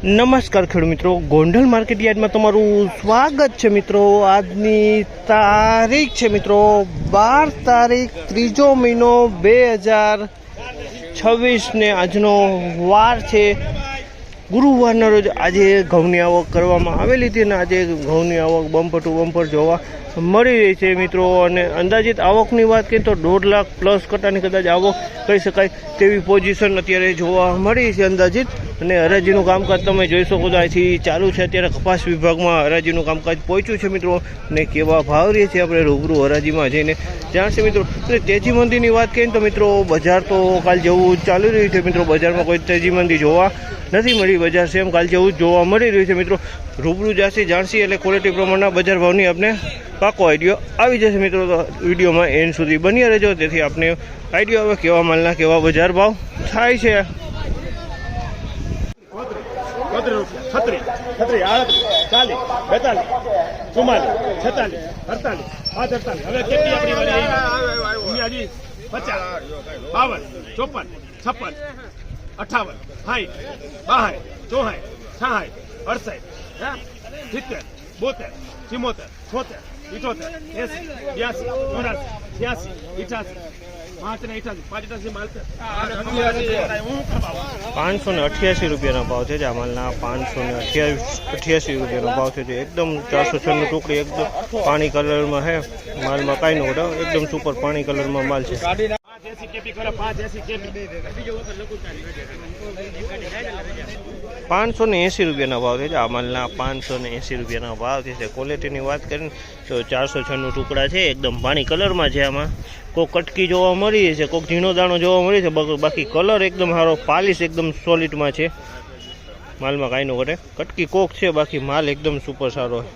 નમસ્કાર ખેડૂત મિત્રો, ગોંડલ માર્કેટ યાર્ડમાં તમારું સ્વાગત છે મિત્રો। આજની તારીખ છે મિત્રો 12 તારીખ 3જો મહિનો 2026 ને આજનો વાર છે ગુરુવારના રોજ। આજે ઘઉંની આવક કરવામાં આવેલી હતી અને આજે ઘઉંની આવક બમ્પર ટુ બમ્પર જોવા મળી રહી છે મિત્રો। અને અંદાજિત આવકની વાત કરીએ તો 1.5 લાખ પ્લસ કટાની કદાચ આવક કહી શકાય તેવી પોઝિશન અત્યારે જોવા મળી છે અંદાજિત। અને હરાજીનું કામકાજ તમે જોઈ શકો છો, અહીંથી ચાલુ છે। અત્યારે કપાસ વિભાગમાં હરાજીનું કામકાજ પહોંચ્યું છે મિત્રો। અને કેવા ભાવ રહે છે આપણે રૂબરૂ હરાજીમાં જઈને જાણશે મિત્રો। અને તેજી મંદીની વાત કરીએ તો મિત્રો બજાર તો કાલ જેવું ચાલી રહ્યું છે મિત્રો। બજારમાં કોઈ તેજી મંદી જોવા નથી મળી, બજાર સેમ કાલ જેવું જ જોવા મળી રહ્યું છે મિત્રો। રૂબરૂ જાસી જાણસી એટલે ક્વોલિટી પ્રમાણના બજાર ભાવની આપણે પાકો આઈડિયો આવી જશે મિત્રો। તો વિડીયોમાં એન્ડ સુધી બની રહેજો, તેથી આપણે આઈડિયો આવે કેવા માલના કેવા બજાર ભાવ થાય છે। 36, 38, 40, 42, 44, 46, 48, 48, હવે કેટલી આપણી વાળી આવી? 50, 52, 54, 56, 58, 60, 62, 63, 64, 70, 72, 73, 588 રૂપિયાનો ભાવ છે। આ માલના 588 રૂપિયાનો ભાવ છે। એકદમ 496 ટુકડી, એકદમ પાણી કલરમાં છે માલમાં, કાંઈ નો ઘટાડો, એકદમ સુપર પાણી કલરમાં માલ છે। 580 રૂપિયાનો ભાવ છે। આ માલના 580 રૂપિયાનો ભાવ છે। ક્વોલિટીની વાત કરીને તો 496 ટુકડા છે, એકદમ પાણી કલરમાં છે। આમાં કોઈક કટકી જોવા મળી છે, કોઈક ઝીણો દાણો જોવા મળી છે, બાકી કલર એકદમ સારો, પાલિશ એકદમ સોલિડમાં છે માલમાં, કાંઈ નો ઘટે। કટકી કોક છે, બાકી માલ એકદમ સુપર સારો છે।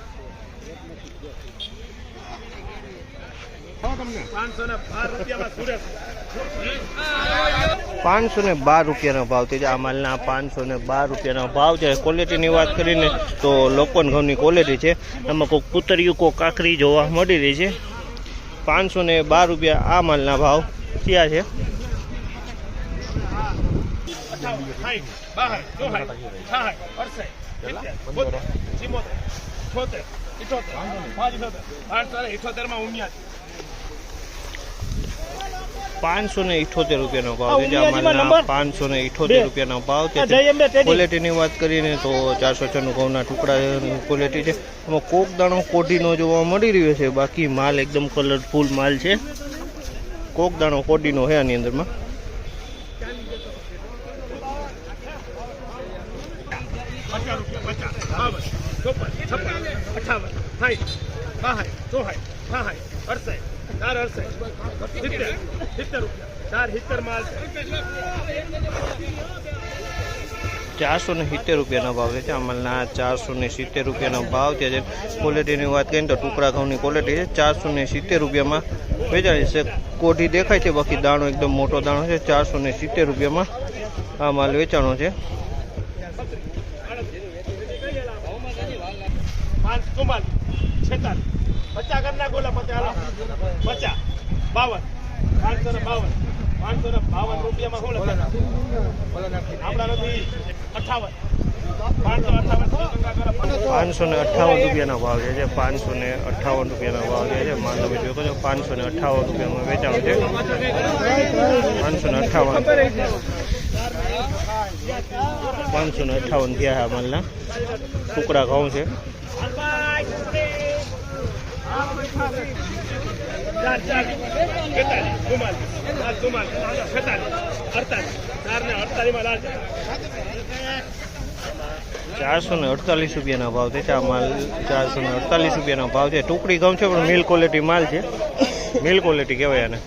512 રૂપિયાનો ભાવ છે। આ માલના 512 રૂપિયાનો ભાવ છે। ક્વોલિટીની વાત કરીને તો લોકવન ઘઉંની ક્વોલિટી છે। આમાં કોઈક પુતરિયું, કોઈક કાકરી જોવા મળી રહી છે। 512 રૂપિયા આ માલના ભાવ થયા છે। 578 રૂપિયાનો ભાવ છે। આ માલના 578 રૂપિયાનો ભાવ છે। ક્વોલિટીની વાત કરીને તો 496 ઘઉંના ટુકડા ક્વોલિટી છે। એમાં કોક દાણો કોઢીનો જોવા મળી રહ્યો છે, બાકી માલ એકદમ કલરફુલ માલ છે। કોક દાણો કોઢીનો છે આની અંદરમાં। 470 રૂપિયાનો ભાવ છે। આ માલના 470 રૂપિયાનો ભાવ છે। ક્વોલિટીની વાત કરીએ તો ટુકડા ઘઉંની ક્વોલિટી છે। 470 રૂપિયામાં વેચાય છે। કોઢી દેખાય છે, બાકી દાણો એકદમ મોટો દાણો છે। 470 રૂપિયામાં આ માલ વેચાણો છે। 552 રૂપિયામાં શું લખાય? આપણા નથી 58, 558 રૂપિયાનો ભાવ છે। 558 રૂપિયાનો ભાવ છે માલ તમે જોઈ શકો છો। 558 રૂપિયામાં વેચાણું છે। 558 થયા આ માલના ટુકડા ઘઉં છે। 448 રૂપિયાનો ભાવ છે। આ માલ 448 રૂપિયાનો ભાવ છે। ટુકડી ઘઉં છે પણ મિલ ક્વોલિટી માલ છે, મિલ ક્વોલિટી કહેવાય આને।